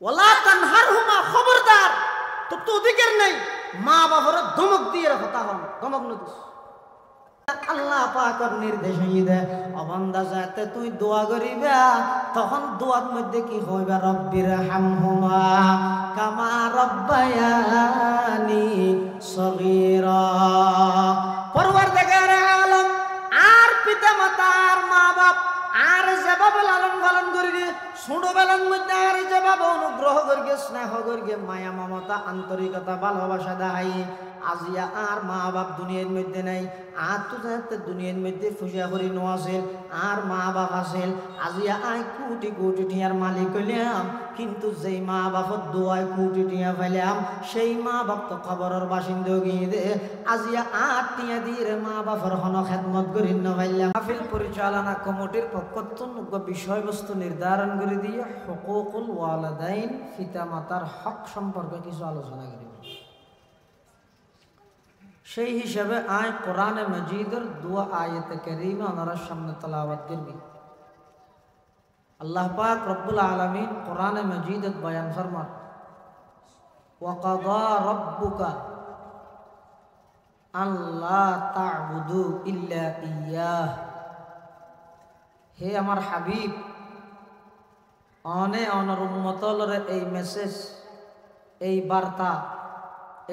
ওয়ালা তানহারহুমা, খবরদার তো তো অধিকার নেই মা বাবার ধমক দিয়ে কথা হন, ধমক নদিস। আল্লাহ পাকের নির্দেশ হইবে অবান্দা যাতে তুই দোয়া করিবা, তখন দোয়ার মধ্যে কি হইবা, রব্বির হামহুমা কামা রব্বায়ানি সগীরা। পরওয়ারদিগারে আলম আর পিতা মাতা আর মা বাপ আর যেভাবে লালন পালন করিগে ছোটবেলার মধ্যে আর যেভাবে অনুগ্রহ করিগে স্নেহ করিগে মায়া মমতা আন্তরিকতা ভালোবাসা দেখাই, আজিয়া আর মা বাপ দুনিয়ার মধ্যে নাই। আর তো যাতে দুনিয়ার মধ্যে ফুসা করি নো আছিল আর মা বাপ আছিল, আজিয়া আই কোটি কোটি টিয়ার মালিক হইলাম, কিন্তু যেই মা বাপর দোয়ায় কোটি টিয়া পাইলাম সেই মা বাপ তো খবরের বাসিন্দা গিয়ে দে, আজিয়া আর টিয়া দিয়ে মা বাপর হন খেদমত করি ন পাইলাম। মাহফিল পরিচালনা কমিটির পক্ষ থেকে বিষয়বস্তু নির্ধারণ করে দিয়ে হুকুকুল ওয়ালিদাইন, পিতা মাতার হক সম্পর্কে কিছু আলোচনা করি। সেই হিসাবে আয় কোরআনে মজিদের দুয়া আয়াতে কারীমা ওনার সামনে তেলাওয়াত করবি। আল্লাহ পাক রব্বুল আলামিন কোরআনে মজিদত বয়ান ফরমান, ওয়া কাযা রাব্বুকা আল্লা তা'বুদু ইল্লা ইয়্যাহ। হে আমার হাবিব, অনর উম্মতলরে এই মেসেজ, এই বার্তা,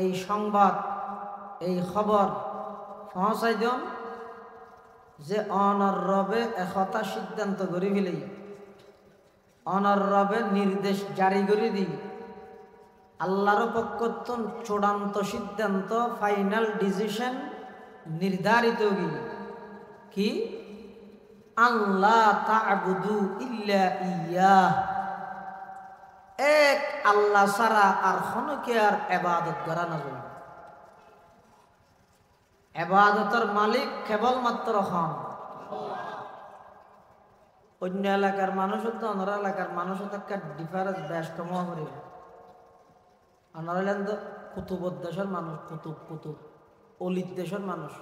এই সংবাদ, এই খবর পৌঁছাই দিন যে অনর রবে একতা সিদ্ধান্ত করি ফেলি, অনর রবে নির্দেশ জারি করে দিই, আল্লাহর পক্ষ চূড়ান্ত সিদ্ধান্ত, ফাইনাল ডিসিশন নির্ধারিত কি আল্লাহ তা'বুদু ইল্লা ইয়্যাহ, এক আল্লাহ ছাড়া আর কোনোকে আর ইবাদত করা না যাবে। ইবাদতের মালিক কেবলমাত্র হন। অন্য এলাকার মানুষের তো অন্য এলাকার মানুষের একটা ডিফারেন্স বেশ কম করে। অন্যরা তো কুতুবর দেশের মানুষ, কুতুব অলির দেশের মানুষ।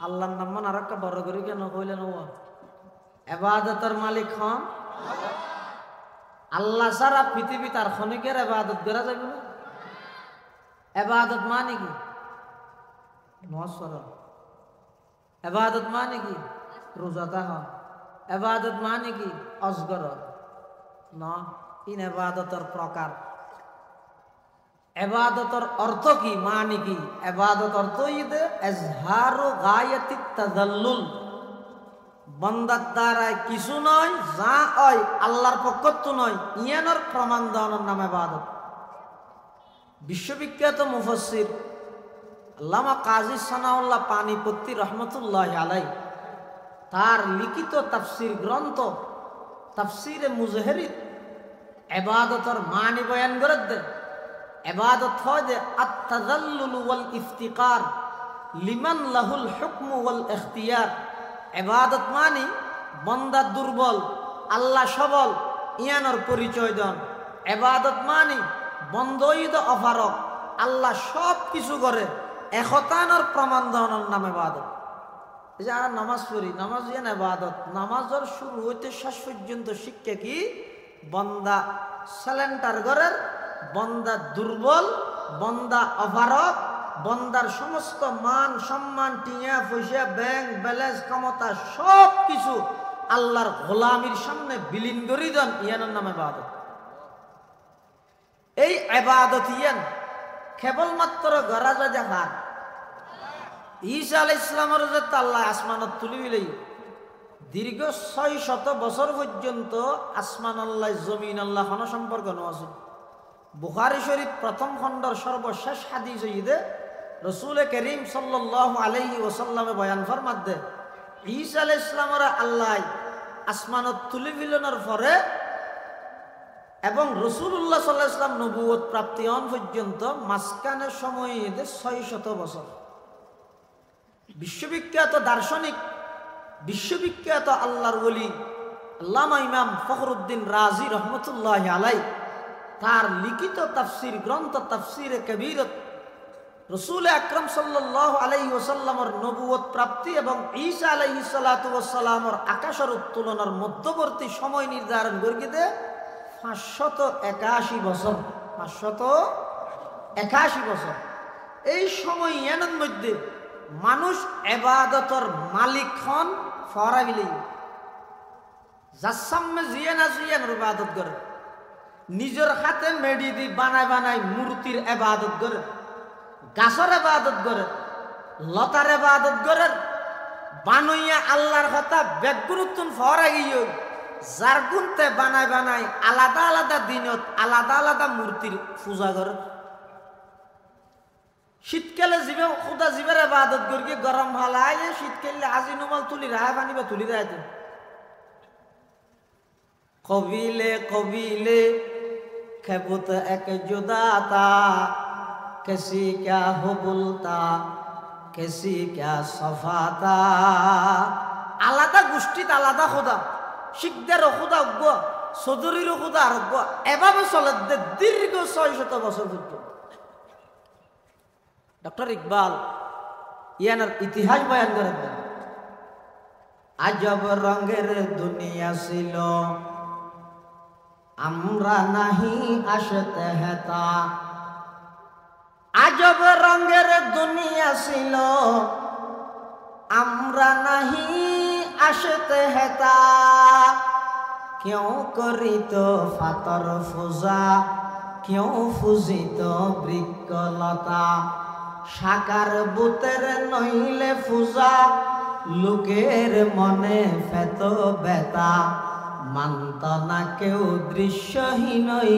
আল্লাহর নাম মান আর একটা বড় করে কেন কইলেন? ও ইবাদতের মালিক হন আল্লাহ ছাড়া পৃথিবী তার ক্ষণিকের ইবাদত করা যাবে না। ইবাদত মানে কি? ইবাদত মানে কি? রোজাদা হন। ইবাদত মানে কি? অজগর না, ইন ইবাদতের প্রকার। ইবাদতের অর্থ কি? মানে কি? ইবাদত অর্থ ইদে ইজহারু গায়াতিত তাযাল্লুল, বান্দার দ্বারা কিছু নয় যা হয় আল্লাহর পক্ষ তো নয়, ইয়ানোর প্রমাণ দেওয়ানোর নাম ইবাদত। বিশ্ববিখ্যাত মুফাসসির আল্লামা কাজী সানাউল্লাহ পানিপত্তি রহমতুল্লাহ আলাই তার লিখিত তাফসির গ্রন্থ তাফসিরে মুজহিরিত ইবাদতের মানি বয়ান করে দেন। ইবাদত হয় যে আত-তাযাল্লুল ওয়াল ইফতিকার লিমান লাহুল হুকমু ওয়াল ইখতিয়ার। ইবাদত মানে বান্দা দুর্বল আল্লাহ সবল ইয়ানোর পরিচয় দেন। ইবাদত মানে বন্দইদ অফারক আল্লাহ সব কিছু করে একতানোর প্রমাণ দেওয়ানোর নাম ইবাদত। এই যে আমরা নামাজ পড়ি, নামাজ ইয়ান ইবাদত। নামাজের শুরু হইতে শেষ পর্যন্ত শিক্ষা কি? বন্দা স্যালেন্টার ঘরের, বন্দা দুর্বল, বন্দা অভারক, বন্দার সমস্ত মান সম্মান টিয়া পয়সা ব্যাংক ব্যালেন্স ক্ষমতা সব কিছু আল্লাহর গোলামির সামনে বিলীন করে দেন, ইয়ানের নাম ইবাদত। এই ইবাদত ইয়ান কেবলমাত্র গড়া যা দেখার। ঈসা আলাইহিস সালামের যে আল্লাহ আসমানত তুলি বিলাই দীর্ঘ 600 বছর পর্যন্ত আসমান আল্লাহ জমিন আল্লাহ কোন সম্পর্ক নয়। বুখারী শরীফ প্রথম খণ্ডর সর্বশেষ হাদিস হইতে রাসূল করিম সাল্লাল্লাহু আলাইহি ওয়াসাল্লামে বয়ান ফরমাতে ঈসা আলাইহিস সালামের আল্লাহ আসমানত তুলি বিলনের পরে এবং রাসূলুল্লাহ সাল্লাল্লাহু আলাইহি ওয়াসাল্লাম নবুয়ত প্রাপ্তি হন পর্যন্ত মাঝখানের সময় 600 বছর। বিশ্ববিখ্যাত দার্শনিক, বিশ্ববিখ্যাত আল্লাহর ওলি আল্লামা ইমাম ফখরুদ্দিন রাজি রহমতুল্লাহ আলাই তার লিখিত তাফসির গ্রন্থ তাফসিরে কবীরত রাসূল আকরাম সাল্লাল্লাহু আলাইহি ওয়াসাল্লামের নবুয়ত প্রাপ্তি এবং ঈসা আলাইহিস সালাতু ওয়াস সালামের আকাশের উত্তোলনের মধ্যবর্তী সময় নির্ধারণ করে দে 581 বছর, 581 বছর। এই সময় এর মধ্যে মানুষ এবাদতর মালিক হন ফরাইলি যার সামনে জিয়ে না জিয়ে ইবাদত করে, নিজের হাতে মেডি দি বানায় বানায় মূর্তির এবাদত করে, গাছের এবাদত করে, লতার এবাদত করে, বানইয়া আল্লাহর কথা বেগুরুত্তন ফরা গিয়ে যার গুনতে বানায় বানায় আলাদা আলাদা দিনত আলাদা আলাদা মূর্তির পূজা করে। শীতকালে জীবে খুদা জীবের এবাদত করি, গরম হালায় শীতকালে আজি নুমাল তুলি রায় পানি বা তুলি রায়। কবিলে কবিলে খেবুত এক জুদাতা, कैसी क्या हो बोलता कैसी क्या सफाता। আলাদা গোষ্ঠীত আলাদা খোদা, শিখদের খোদা অজ্ঞ, চৌধুরীর খোদা আর অজ্ঞ, এভাবে চলে দীর্ঘ 600 বছর পর্যন্ত। ডক্টর ইকবাল ইয়ানার ইতিহাস বয়ান করেন, আজব রঙের দুনিয়া ছিল আমরা নাহি আসতে হেতা। আজব রঙের দুনিয়া ছিল আমরা নাহি আসতে হেতা। কেউ করিত ফাতর ফুজা কেউ ফুজিত বৃক্ষলতা। সাকার বুতের নইলে ফুজা লোকের মনে ফেত বেতা। মানত না কেউ দৃশ্যহীনই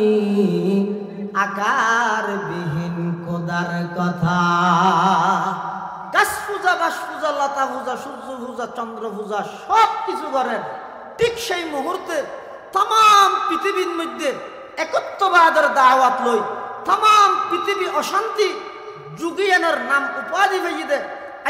আকার বিহীন খোদার কথা। গাছ পূজা বাস পূজা লতা পূজা সূর্য পূজা চন্দ্র পূজা সব কিছু করেন। ঠিক সেই মুহূর্তে তাম পৃথিবীর মধ্যে একত্ববাদের দাওয়াত লই তাম পৃথিবী অশান্তি যুগিয়ানের নাম উপাধি ভেজিদে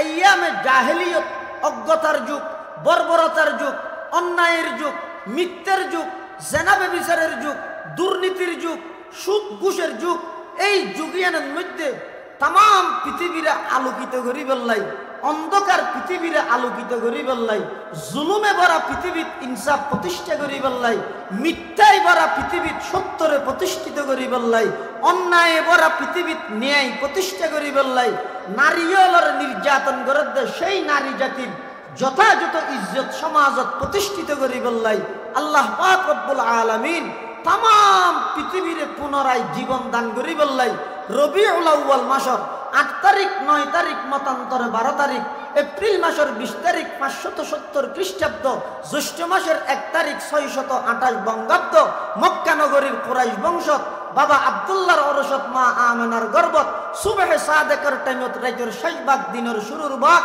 আইয়ামে জাহেলিয়ত, অজ্ঞতার যুগ, বর্বরতার যুগ, অন্যায়ের যুগ, মিথ্যের যুগ, জেনাবে বিচারের যুগ, দুর্নীতির যুগ, সুদ ঘুষের যুগ। এই যুগিয়ানের মধ্যে তাম পৃথিবীরা আলোকিত করি বললাই, অন্ধকার পৃথিবীরা আলোকিত করি বললাই, জুলুমে ভরা পৃথিবীত ইনসাফ প্রতিষ্ঠা করি বললাই, মিথ্যায় ভরা পৃথিবীত সত্যরে প্রতিষ্ঠিত করি বললাই, অন্যায় ভরা পৃথিবীত ন্যায় প্রতিষ্ঠা করি বললাই, নারীয়লর নির্যাতন করে সেই নারী জাতির যথাযথ ইজ্জত সমাজত প্রতিষ্ঠিত করি বললাই। আল্লাহ পাক রব্বুল আলামিন তাম পৃথিবীরে পুনরায় জীবন দান করি বললাই। রবিউল আউয়াল মাসের 8 তারিখ 9 তারিখ মতান্তরে 12 তারিখ, এপ্রিল মাসের 20 তারিখ 570 খ্রিস্টাব্দ, জ্যৈষ্ঠ মাসের 1 তারিখ 628 বঙ্গাব্দ, মক্কা নগরীর কুরাইশ বংশত বাবা আব্দুল্লাহর অরসত মা আমেনার গর্ভত সুবহে সাদেকের টাইমত রাইতের শেষ ভাগ দিনের শুরুর ভাগ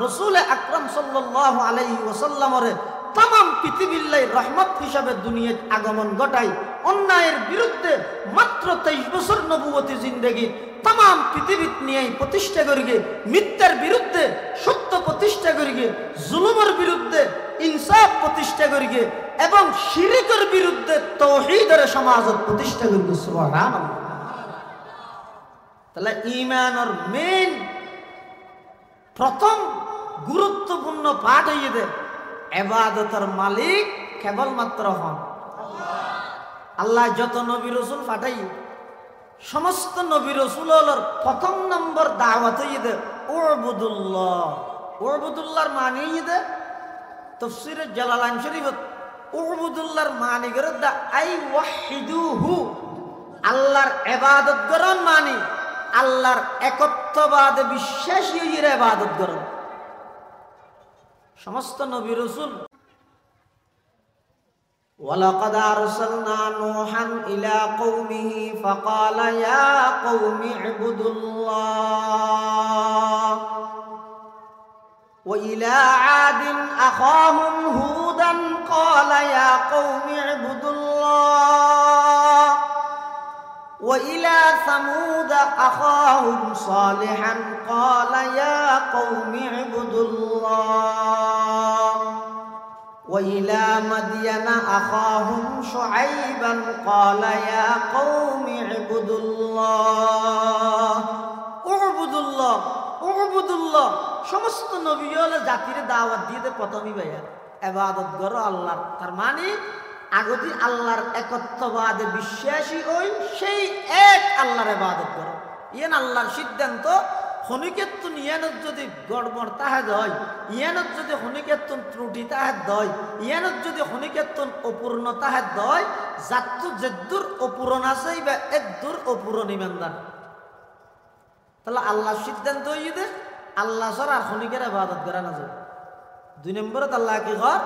রসুল আকরাম সাল্লাল্লাহু আলাইহি ওয়াসাল্লামরে তাম পৃথিবীর রহমত হিসাবে দুনিয়ায় আগমন ঘটাই। অন্যায়ের বিরুদ্ধে মাত্র 23 বছর নবুয়তি জিন্দেগি তাম পৃথিবীত নিয়ে প্রতিষ্ঠা করিগে, মিথ্যার বিরুদ্ধে সত্য প্রতিষ্ঠা করিগে, জুলুমের বিরুদ্ধে ইনসাফ প্রতিষ্ঠা করিগে এবং শিরকের বিরুদ্ধে তাওহীদের সমাজত প্রতিষ্ঠা করিগে। সুবহানাল্লাহ। তাহলে ঈমানের মেইন প্রথম গুরুত্বপূর্ণ পাঠ হইয়ে এবাদতের মালিক কেবলমাত্র হন আল্লাহ। যত নবী রসুল পাঠাই সমস্ত নবী রসুলের প্রথম নম্বর দাওয়াত হইয়ে উবুদুল্লাহ। উবুদুল্লাহর মানে হইয়ে তাফসীরে জালালাইন শরীফত উবুদুল্লাহর মানে করে দা আই ওয়াহিদুহু, আল্লাহর ইবাদত করন মানে আল্লাহর একত্ববাদে বিশ্বাসী হইয়ে ইবাদত করন। সমস্ত নবী রাসূল ওয়ালাকাদ আরসালনা নূহান ইলা কওমিহি ফাকালা ইয়া কওমি ইবুদুল্লাহ ওয়া ইলা আদিন আখাহুম হুদান ক্বালা ইয়া কওমি ইবুদুল্লাহ ওয়া ইলা সামুদ আখাহুম সালিহান ক্বালা ইয়া কওমি ইবুদুল্লাহ ওয়া ইলা মাদিয়ানা আখাহুম শুআইবান ক্বালা ইয়া কওমি ইবুদুল্লাহ। উবুদুল্লাহ উবুদুল্লাহ সমস্ত নবী হলে জাতির দাওয়াত দিয়ে প্রথমই ভাইয়া ইবাদত করো আল্লাহর। তার মানে আগতি আল্লাহর একত্ববাদে বিশ্বাসী ওই সেই এক আল্লাহর ইবাদত করো। ইয়েন আল্লাহর সিদ্ধান্ত। হনিকেতন ইয়ানত যদি গড়বড় তাহাদ হয়, ইয়ানত যদি হনিকেতন ত্রুটি তাহাদ হয়, ইয়ানত যদি হনিকেতন অপূর্ণ তাহাদ হয়, জাতু যেদ্দুর অপূরণ আছে বা এদ্দুর অপূরণ ইমানদার। তাহলে আল্লাহর সিদ্ধান্ত হইয়ে আল্লাহ ছাড়া আর হনিকের ইবাদত করা না যায়। 2 নম্বরে আল্লাহ কি কর,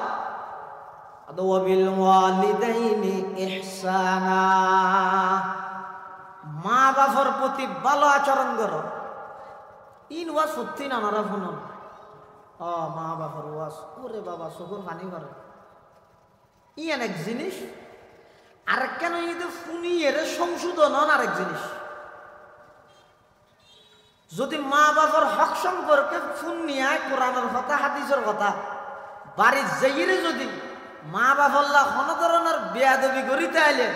ওয়াবিল ওয়ালিদাইনি ইহসানা, মা বাবার প্রতি ভালো আচরণ করো। ইন ওয়াজ সত্যি না নারা শুনুন, মা বাবার ওয়াজ ওরে বাবা চকুর পানি করে। ইয়ান এক জিনিস, আর কেন ইদে ফুনিয়ে সংশোধন হন আরেক জিনিস। যদি মা বাবার হক সম্পর্কে ফোন নিয়ে কোরআনের কথা হাদিসের কথা বাড়ির যাইরে যদি মা বাবাল্লা কোনো ধরনের বেয়াদবি করিতে আইলে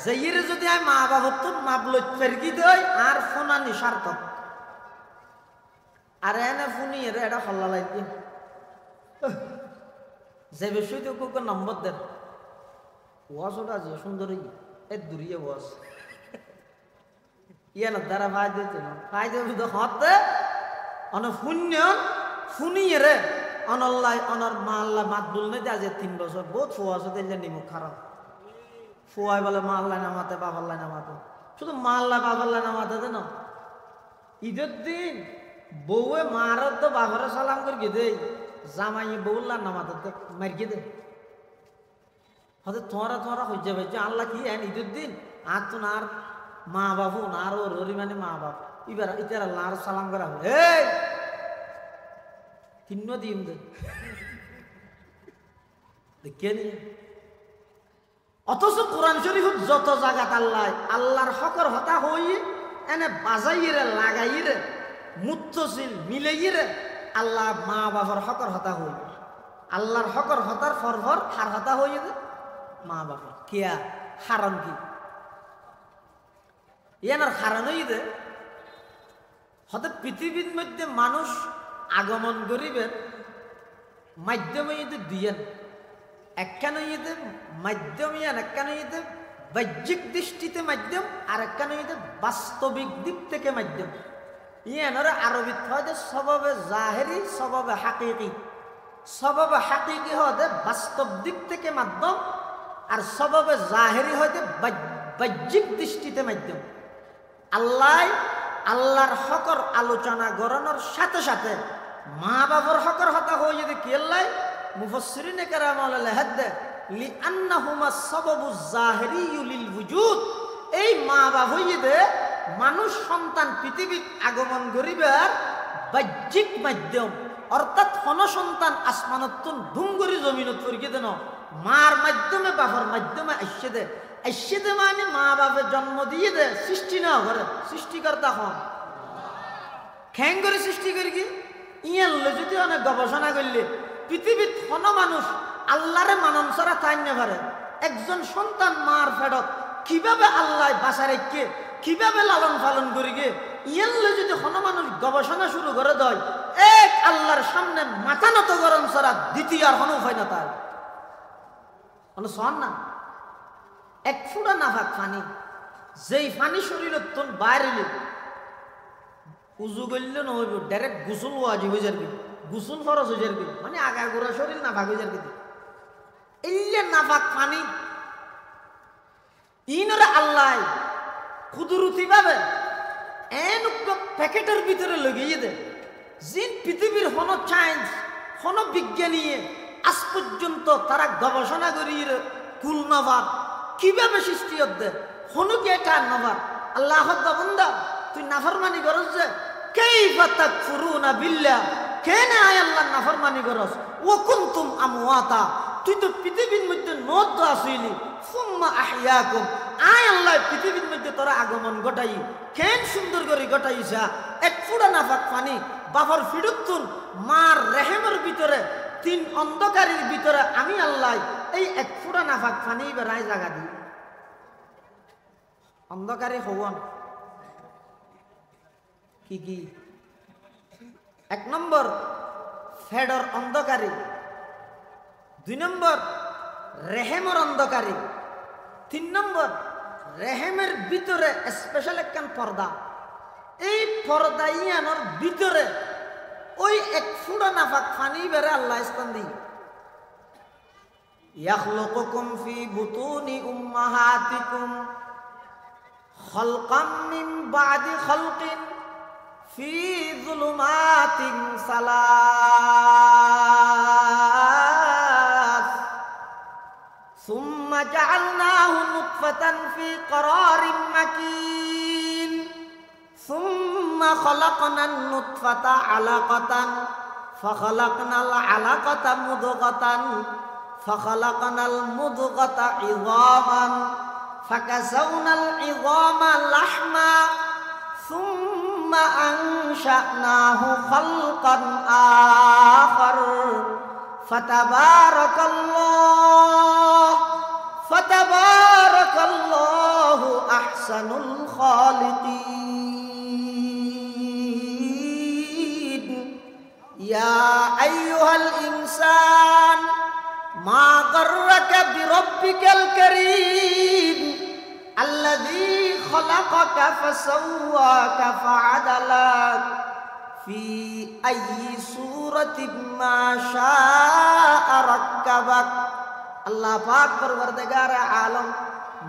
যাইরে যদি আমি মা বাবার তো মাপল ফেরকি দেয় আর ফোনানি সার্থক। আর এনে ফোনি এর এটা হল্লা লাগবে যে বিষয় তো কুকুর নম্বর দেন ওয়াজ ওটা যে সুন্দর এ দূরিয়ে ওয়াজ ইয়ান দ্বারা ভাই দিতে না ভাই দেবে হতে অন শূন্য শুনিয়ে রে অনল্লাই অনর মা আল্লাহ মাত বলনে যে আজ 3 বছর বহুত ফোয়া আছে দিলে নিমুখ খারাপ ফোয়াই বলে মা আল্লাহ নামাতে বাবাল্লাহ নামাতে শুধু মা আল্লাহ বাবাল্লাহ নামাতে দে না ঈদের দিন বউয়ে মারত তো বাবারে সালাম করে দে জামাই বউল্লাহ নামাতে তো মারিয়ে দে হয়তো তোরা হয়ে যাবে যে আল্লাহ কি এন ঈদের দিন আর তো না আর মা বাবু না আর ওর মানে মা বাপ এবার ইতার আল্লাহ আর সালাম করা হবে এই 3 দিন দে দেখে নিয়ে। অথচ কোরআন শরীফ যত জায়গা আল্লাহর হকর হতা হই এনে বাজাইরে লাগাইরে মুত্তসিল মিলাইরে আল্লাহ মা বাবার হকর হতা হই আল্লাহর হকর হতার ফরফর হার হতা হই মা বাবা কিয়া হারাম কি ইয়ানার হারান হইতে হতে পৃথিবীর মধ্যে মানুষ আগমন করিবেন মাধ্যমে ইতে দুইয়েন একখান ইতে মাধ্যম ইয়ান একখান ইতে বাহ্যিক দৃষ্টিতে মাধ্যম আর একখান ইতে বাস্তবিক দিক থেকে মাধ্যম ইয়ানরে আরবিত হয় যে সবাবে জাহেরি সবাবে হাকিকি সবাবে হাকিকি হতে বাস্তব দিক থেকে মাধ্যম আর সবাবে জাহেরি হতে বাহ্যিক দৃষ্টিতে মাধ্যম। আল্লাহর হকর আলোচনা করানোর সাথে সাথে মা বাবার হকর হতা হয়ে যদি কি আল্লাহ মুফাসসিরিনে কেরাম লেখে লিআন্নাহুমা সাবাবু যাহিরিয়্যু লিল ওয়ুজুদ এই মা বাবা হইতে মানুষ সন্তান পৃথিবীর আগমন করিবার বাহ্যিক মাধ্যম অর্থাৎ হন সন্তান আসমানতুন ধুমগরি জমিনত পরিকে দেন মার মাধ্যমে বাবার মাধ্যমে আসছে দে মানে মা বাপের জন্ম দিয়ে দে সৃষ্টি না করে সৃষ্টিকর্তা হন খ্যাং করে সৃষ্টি করি কি ইয়ানলে যদি অনেক গবেষণা করলে পৃথিবীর হন মানুষ আল্লাহরে মানন ছাড়া তাই না পারে একজন সন্তান মার ফেরত কিভাবে আল্লাহ বাসা রেখে কিভাবে লালন পালন করি গে ইয়ানলে যদি হন মানুষ গবেষণা শুরু করে দেয় এক আল্লাহর সামনে মাথা নত গরম ছাড়া দ্বিতীয় আর হন হয় না তার শোন না এক ফুটা নাফাক পানি যেই পানি শরীরের তোন বাইরে উজু করলে নহব ডাইরেক্ট গোসল ওয়াজিব হয়ে যাবি গোসল ফরজ হয়ে যাবি মানে আগা গোড়া শরীর নাফাক হয়ে যাবি এই যে নাফাক পানি ইনরে আল্লাহ কুদরতি ভাবে এনুক প্যাকেটের ভিতরে লাগিয়ে দে জিন পৃথিবীর হন সায়েন্স হন বিজ্ঞানী আজ পর্যন্ত তারা গবেষণা করিয়ে কুল নবার কিভাবে সৃষ্টি হতে হনু কি এটা নবার আল্লাহ বান্দা তুই নাফরমানি করস যে কাইফা তাকফুরুনা বিল্লাহ কেন আয় আল্লাহ নাফরমানি করস ওয়া কুনতুম আমওয়াতা তুই তো পৃথিবীর মধ্যে নদ আসিলি সুম্মা আহইয়াকুম আয় আল্লাহ পৃথিবীর মধ্যে তোরা আগমন ঘটাই কেন সুন্দর করে ঘটাইছা এক ফুটা নাফাক পানি বাবার ফিডুতুন মার রেহেমের ভিতরে 3 অন্ধকারের ভিতরে আমি আল্লাহ এই এক ফুটা নাফাক পানি বেড়ায় জায়গা দিই অন্ধকারে হওয়ান কি কি 1 নম্বর ফেডর অন্ধকারে 2 নম্বর রেহেমের অন্ধকারে। 3 নম্বর, রেহেমের ভিতরে স্পেশাল একখান পর্দা। এই পর্দা ইয়ানোর ভিতরে ওই 1 ফুটা নাফাক পানি বেড়ে আল্লাহ স্থান দিই। ইয়াখলুকুকুম ফি বুতুনি উম্মাহাতিকুম খালকাম মিন বাদি খালকিন ফি যুলুমাতিন সালাস সুম্মা জাআলনাহু নুতফাতান ফি ক্বরারিন মাকিন সুম্মা খালাকনান নুতফাতা আলাকাতান ফাখালাকনাল আলাকাতা মুদগাতান ফাখালাকনাল মুদগাতা ইযামান ফাকাসাউনাল ইযামা লাহমা সুম্মা আনশানাহু খালকান আখার ফাতাবারাকাল্লাহু আহসানুল খালিকিন। ইয়া আইয়ুহাল ইনসান মা গাররাকা বিরাব্বিকাল কারীম আল্লাযী খালাকাকা ফাসাওয়াকা ফাআদালাক ফি আইয়ি সূরাতিন মা শাআ রাক্কাবাক। আল্লাহ পাক পরওয়ারদিগারে আলম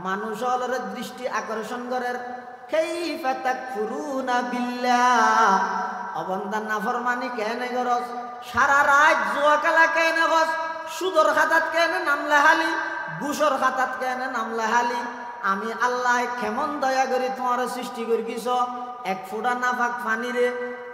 মানুষের দৃষ্টি আকর্ষণ করেন। কাইফা তাকফুরুনা বিল্লাহ, অবন্দা নাফরমানি কেনে গরস, সারা রাত জুয়া খেলা কেনে গস, সুদর খাতাত কেনে নামলা হালি, ঘুষর খাতাত কেনে নামলা হালি। আমি আল্লাহ কেমন দয়া করি তোমার সৃষ্টি করে গেছ। 1 ফুটা নাফাক পানিরে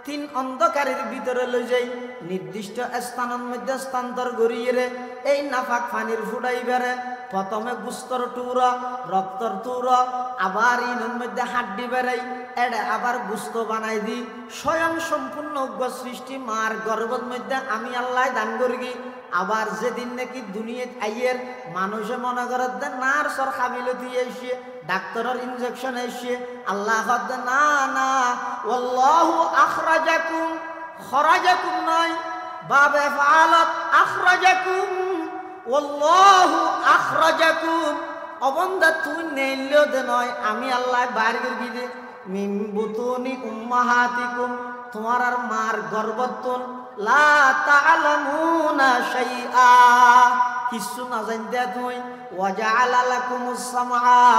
3 অন্ধকারের ভিতরে লই যাই, নির্দিষ্ট স্থানের মধ্যে স্থানান্তর করিয়ে রে এই নাফাক পানির ফুটাই বেড়ে। প্রথমে গুস্তর টুরা, রক্তর টুরা, আবার ইনের মধ্যে হাড্ডি বেড়াই, এড়ে আবার গুস্ত বানাই দি। স্বয়ং সম্পূর্ণ সৃষ্টি মার গর্ভের মধ্যে আমি আল্লাহ দান করি। আবার যেদিন নাকি দুনিয়াত আইয়ের মানুষে মনে করে নার্সর কাবিলতি এসে, ডাক্তারের ইনজেকশন এসে, আল্লাহ না না ওয়াল্লাহু আখরাজাকুম, খরাজাকুম নয়, বাবে ফাআলাত আখরাজাকুম ওয়াল্লাহু আখরাজাকুম। অবন্দা তুই নেইলেও দে নয়, আমি আল্লাহ বাইর করে দে। মিন বুতুনি উম্মাহাতিকুম, তোমার আর মার গর্ভতন লা তা'লামুনা শাইআ, কিছু না জানতে তুই। ওয়াজআলা লাকুমুস সামআ,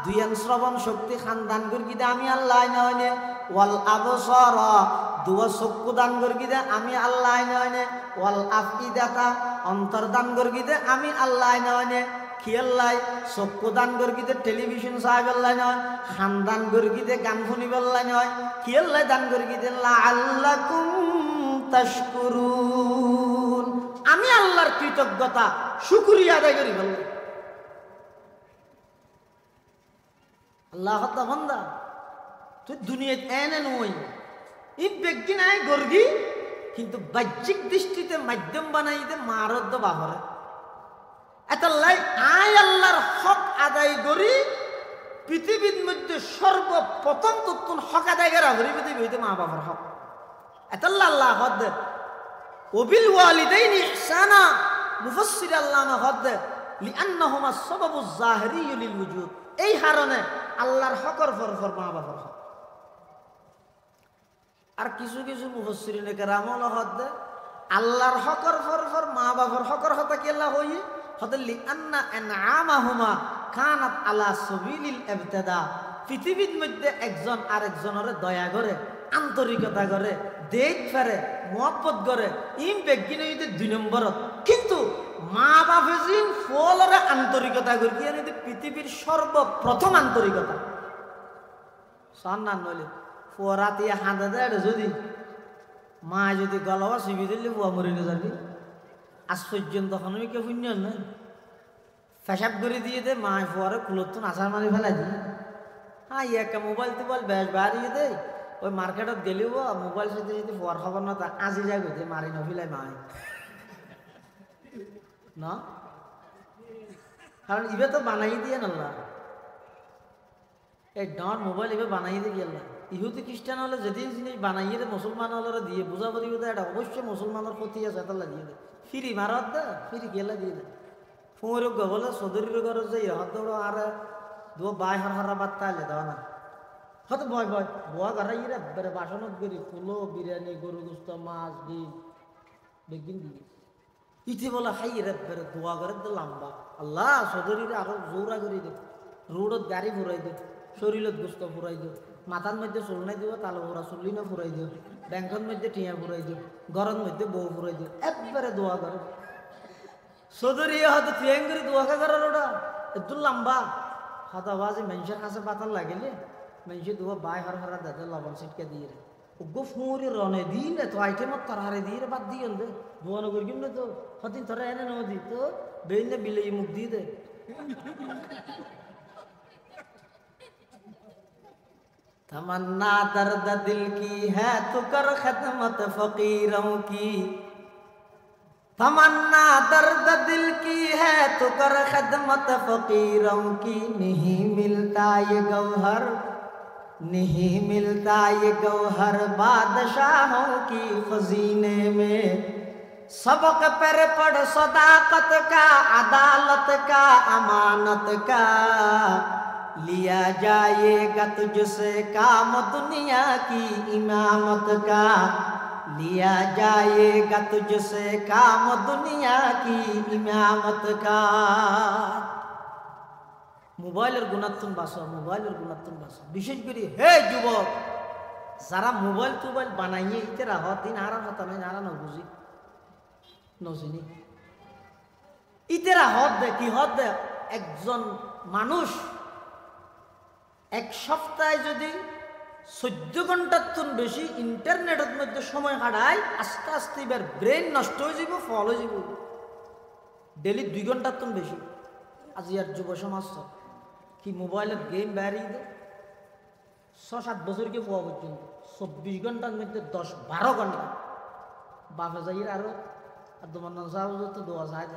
দুয়ান শ্রবণ শক্তি খানদান করি দে আমি আল্লাহ নয়নে। ওয়াল আবসারা, দুয়া চক্ষু দান করি দে আমি আল্লাহ নয়নে। ওয়াল আফইদাতা, অন্তর দান করি দে আমি আল্লাহ নয়নে। খিয়াল্লাই চক্ষু দান করি দে টেলিভিশন সাহেবেল্লাই নয়, খানদান করি দে গান শুনিবেল্লাই নয়। খিয়াল্লাই দান করি দে লাআল্লাকুম তাশকুরুন, আমি আল্লাহর কৃতজ্ঞতা শুকরিয়া আদায় করি বলল। আল্লাহ বান্দা তুই দুনিয়াত এনে নই, এই ব্যক্তি নাই গর্গি, কিন্তু বাহ্যিক দৃষ্টিতে মাধ্যম বানাই দে মারদ বাহরে। এতলাই আয় আল্লাহর হক আদায় করি পৃথিবীর মধ্যে সর্বপ্রথম তুন হক আদায় করা হরি পৃথিবী হইতে মা বাবার হক। এতল্লা আল্লাহ হদ দে ওবিল ওয়ালিদাইনি ইহসানা, মুফাসসির আল্লামা হদ দে লিআন্নাহুমা সাবাবুজ যাহিরিয়্যু লিল ওজুদ। এই কারণে আল্লাহর হকর ফর মা বাবার হক। আর কিছু কিছু মুফাসসিরিনে কেরামল হদ দে আল্লাহর হকর ফর মা বাবার হকর হতা কি আল্লাহ হই হদ লিআন্না আনআমাহুমা কানাত আলা সাবিলিল ইবতিদা। পৃথিবীর মধ্যে একজন আরেকজনের দয়া করে, আন্তরিকতা করে, দেখ ফেরে, মহব্বত করে, ইম বেগিন 2 নম্বরত। কিন্তু মা বাপে যিন ফলরে আন্তরিকতা করি পৃথিবীর সর্বপ্রথম আন্তরিকতা সন্ধান নইলে ফোরাতে হাঁদা দেয়। যদি মা যদি গলাবা চিবি দিলে বুয়া মরে যাবি। আশ্চর্য তখন আমি কেউ শূন্য নয়, ফেসাব করে দিয়ে দে মা ফোয়ারে কুলতো আচার মারি ফেলাই দিই। হ্যাঁ একটা মোবাইল টোবাইল বেশ বাড়িয়ে দে। ওই মার্কেটত গেলেও মোবাইল সাথে যদি ফোয়ার খবর না তা আজি যাই গেছে মারি নফিলাই মাই না, কারণ ইবে তো বানাই দিয়ে নাল্লা এই ডাঁট মোবাইল এবার বানাই দিয়ে গেল। ইহুদি খ্রিস্টান হলে যেদিন জিনিস বানাইয়ে দে মুসলমান হলে দিয়ে বুঝা পারি এটা অবশ্যই মুসলমানের ক্ষতি আছে, এটা দিয়ে দে। ফিরি মারত দে, ফিরি গেলে দিয়ে দে। ওর বলে চৌধুরীর ঘরে যে ইহত দৌড়ো আর দু বাই হারা বার্তা আলে দেওয়া না হয়তো ভয় ভয় বোয়া ঘরে ইরে বেড়ে বাসনত করি ফুলো বিরিয়ানি গরু গুস্ত মাছ ডিম বেগিন দিয়ে ইতি বলে হাই রে বেড়ে দোয়া করে তো লম্বা আল্লাহ চৌধুরীরে আরো জোরা করে দে রোডত গাড়ি ঘুরাই দে শরীরত গুস্ত ফুরাই দিও মাথার মধ্যে চুল নাই দিব তালো ফুরা চুল্লি না ফুরাই দিও ব্যাংকের মধ্যে টিয়া ফুরাই দিও ঘরের মধ্যে বউ ফুরাই দিও একবারে দোয়া করে চৌধুরী হয়তো টিয়াং করে দোয়া করার ওটা একটু লম্বা হতাবাজি মানুষের কাছে পাতাল লাগিলে মানুষ দোয়া বাই হার হারা দাদা লবণ ছিটকে দিয়ে রে ওগো ফুঁড়ি রনে দিন রে তো আইটেমত তার হারে দিয়ে রে বাদ দিয়ে দে দোয়া নগর কিমনে তো হতিন তোরা এনে নেওয়া দি তো বেইনে বিলে মুখ দিয়ে দে तमन्ना दर्द दिल की है तो कर खदमत फकीरों की तमन्ना दर्द दिल की है तो कर खदमत फकीरों की नहीं मिलता ये गौहर नहीं मिलता ये गौहर बादशाहों की खजीने में सबक पर पढ़ सदाकत का अदालत का अमानत का लिया जाएगा तुझसे काम दुनिया की इमामत का लिया जाएगा तुझसे काम दुनिया की इमामत का মোবাইলের গুণাত্মন বাসা মোবাইলের গুণাত্মন বাসা বিশেষ করে হে যুবক যারা মোবাইল টোবাইল বানাইয়ে ইতে রাহ দিন হারা কথা নাই হারা না বুঝি নজিনি ইতেরা হদ দে কি হদ দে একজন মানুষ এক সপ্তাহে যদি 14 ঘন্টার তুন বেশি ইন্টারনেটের মধ্যে সময় কাটায় আস্তে আস্তে এবার ব্রেন নষ্ট হয়ে যাব ফল হয়ে যাব ডেলি 2 ঘন্টার তুন বেশি আজ ইয়ার যুব সমাজ কি মোবাইলের গেম বেরিয়ে দেয় 6-7 বছরকে পাওয়া পর্যন্ত 24 ঘন্টার মধ্যে 10-12 ঘন্টা বাপে যাই আরো আর তোমার নাম সাহেব তো দোয়া চায়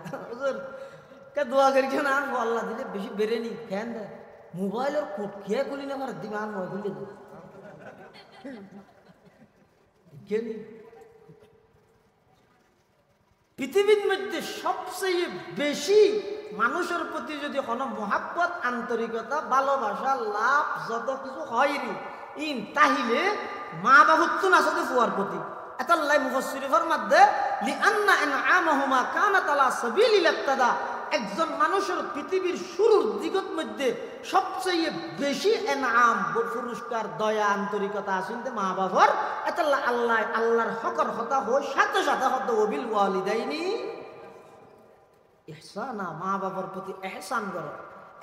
কে দোয়া করি কেন আর আল্লাহ দিলে বেশি বেড়ে নি ফ্যান দেয় মোবাইলের কোট খেয়ে খুলি না আমার দিকে আর নয় খুলে দেয় পৃথিবীর মধ্যে সবচেয়ে বেশি মানুষের প্রতি যদি কোনো মহাব্বত আন্তরিকতা ভালোবাসা লাভ যত কিছু হয়নি ইন তাহিলে মা বাহুত্তুন আসতে ফুয়ার প্রতি এতাল্লাই মুফাসসিরিনের মধ্যে লিআন্না ইনআমাহুমা কানাত আলা সাবিলিল ইক্তাদা একজন মানুষের পৃথিবীর শুরুর দিগত মধ্যে সবচেয়ে বেশি ইনআম পুরস্কার দয়া আন্তরিকতা আসিনতে মা বাবার এতাল্লা আল্লাহ আল্লাহর হকর হতা হয় সাথে সাথে হদ ওবিল ওয়ালিদাইনি ইহসানা মা বাবার প্রতি এহসান করো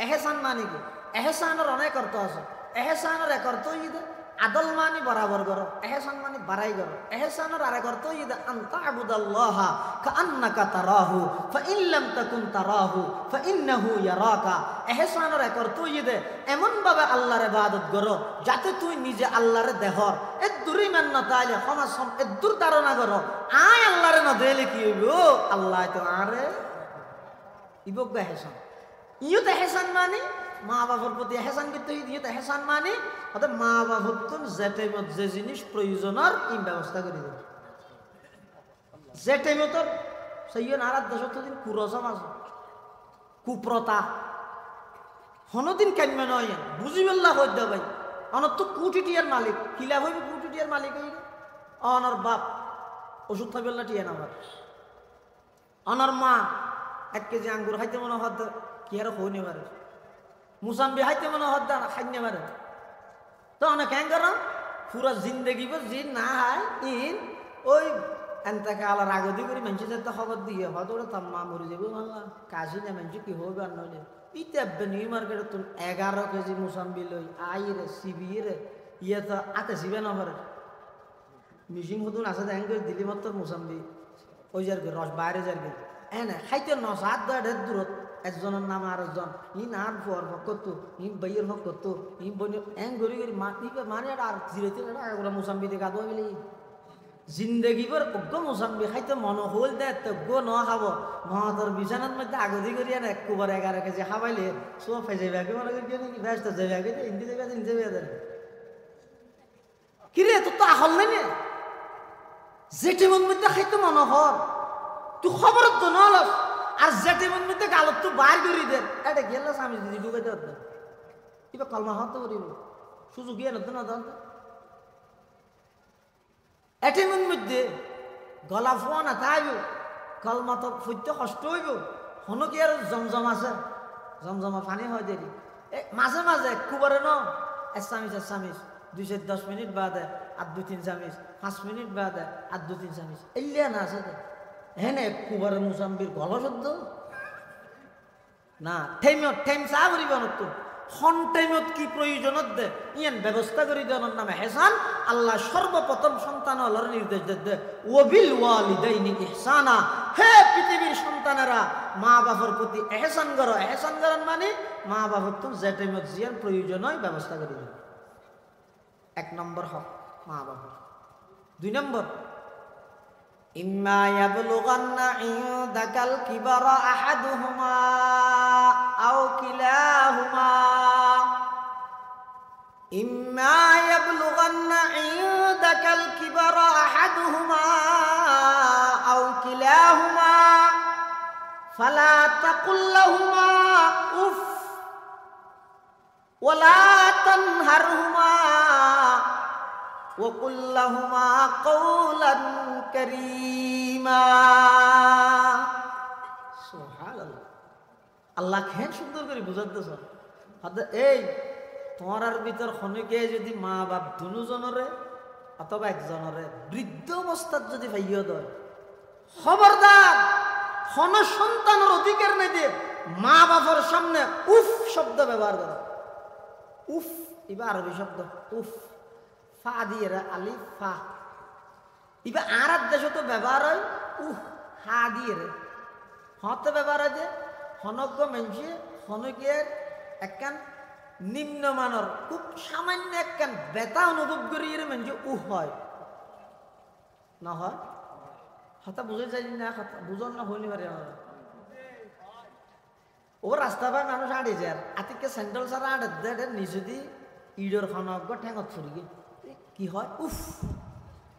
এহসান মানে কি এহসানের অনেক অর্থ আছে এহসানের এক অর্থ ইদে আদল মানে বরাবর করো এহসান মানে বাড়াই করো এহসানের আরেক অর্থ ইদে আনতা আবুদাল্লাহ কাআন্নাকা তারাহু ফাইন লাম তাকুন তারাহু ফাইন্নাহু ইয়ারাকা এহসানের এক অর্থ ইদে এমন ভাবে আল্লাহর ইবাদত করো যাতে তুই নিজে আল্লাহর দেহর এ দূরই মান না তাইলে ক্ষমা এ দূর ধারণা করো আয় আল্লাহর না দেলে কি হইব আল্লাহ তো আরে ইবক এহসান ইয়ত এহসান মানে মা বাবার প্রতি এহসান করতে ইয়ত এহসান মানে অর্থাৎ মা বাবার তো যে টাইমত যে জিনিস প্রয়োজনের এই ব্যবস্থা করে দেবে যে টাইমত সেই নারাত 10 দিন কুরসম আছে কুপ্রতা হনদিন কেমন নয় বুঝিবেল্লা হয়ে দে ভাই অনর তো কোটি টিয়ার মালিক কিলা হইবে কোটি টিয়ার মালিক হইবে অনর বাপ ওষুধ খাইবেল্লা টিয়া নাম্বার অনর মা 1 কেজি আঙ্গুর খাইতে মনে হদ কি আর হইনি পারে মুসাম্বি খাইতে মনে হদ না খাইনে পারে তো অনেক কেন কর পুরা জিন্দগি জি না হয় ইন ওই এনতাকে আলার আগদি করে মানুষের যাতে খবর দিয়ে হয়তো ওরা তার মা মরে যাবে বাংলা কাশি না মানুষ কি হবে আর নইলে ইতে নিউ মার্কেটে তুমি 11 কেজি মুসাম্বি লই আই রে সিবি রে ইয়ে তো আতে সিবে না পারে মিশিং হতুন আছে দেখ দিলি মাত্র মুসাম্বি ওই যার রস বাইরে যাবে এনে খাইতে নসাদ দেড় দূরত একজনের নাম আর একজন ই নার ফর করতো ই বাইয়ের হক করতো ই বনি এং গড়ি গড়ি মানে আর জিরেতে ওরা মুসাম্বি দিয়ে গাদুয়া গেলে জিন্দগি পর অজ্ঞ মুসাম্বি খাইতে মন হল দে তজ্ঞ ন খাব মহাতর বিছানার মধ্যে আগদি করি আর 11 কেজি খাবাইলে সব ফেজে ব্যাগে মনে করি নাকি ব্যস্ত যে ব্যাগে হিন্দি দেবে হিন্দি দেবে কিরে তো তো আহল নাই যেটি মন মধ্যে খাইতে মন হর তুই খবর তো নলস আর যেটি মধ্যে গালত তো বাইর করি দেন এটা গেল স্বামী দিদি ঢুকাইতে হতো এবার কলমা হতে পারিব সুযোগ গিয়ে নতো না জানতো এটির মধ্যে গলা ফোয়া না তাইব কলমা তো ফুটতে কষ্ট হইব হনো কি আর জমজম আছে জমজমা পানি হয় দেরি মাঝে মাঝে কুবারে ন এসামিস 2-10 মিনিট বাদে আর 2-3 চামিচ 5 মিনিট বাদে আর 2-3 চামিচ এলিয়া না আছে হেনে কুবারে মুসাম্বির গলা শব্দ না ঠেম চা করিব নতো হন টাইমত কি প্রয়োজনত দে ইয়ান ব্যবস্থা করি দেওয়ার নামে হেসান আল্লাহ সর্বপ্রথম সন্তান হলার নির্দেশ দে ওয়াবিল ওয়ালিদাইনি ইহসানা হে পৃথিবীর সন্তানেরা মা বাবার প্রতি এহসান করো এহসান করেন মানে মা বাবার তো যে টাইমত জিয়ার প্রয়োজন হয় ব্যবস্থা করে দেবে 1 নম্বর হক মা বাবা 2 নম্বর ইম্মা ইয়াবলুগান্না ইনদাকাল কিবারা আহাদুহুমা আও কিলাহুমা ইম্মা ইয়াবলুগান্না ইনদাকাল কিবারা আহাদুহুমা আও কিলাহুমা ফালা তাকুল লাহুমা উফ ওয়ালা তানহারহুমা وقل لهما قولا كريما سبحان الله আল্লাহ কেন সুন্দর করে বুঝাতেছ এই তোমার ভিতর খনিকে যদি মা বাপ দুজনরে অথবা একজনরে বৃদ্ধ অবস্থাত যদি ভাইয় দেয় খবরদার হন সন্তানের অধিকার নেই দিয়ে মা বাবার সামনে উফ শব্দ ব্যবহার করো উফ এবার আরবি শব্দ উফ ফা দিয়ে আলিফ ফা ইবা আরব দেশে তো ব্যবহার হয় উহ হা দিয়ে রে হতে ব্যবহার হয় যে হনজ্ঞ মানুষে হনকের একখান নিম্নমানের খুব সামান্য একখান ব্যথা অনুভব করি মানুষ উহ হয় না হয় হতা বুঝে যাই না কথা বুঝন না হইনি পারে ও রাস্তা পায় মানুষ আড়ে যায় আতিকে স্যান্ডেল সারা আড়ে দেয় নিচে দি ইডর হনজ্ঞ ঠেঙত ফুরি গে কি হয় উফ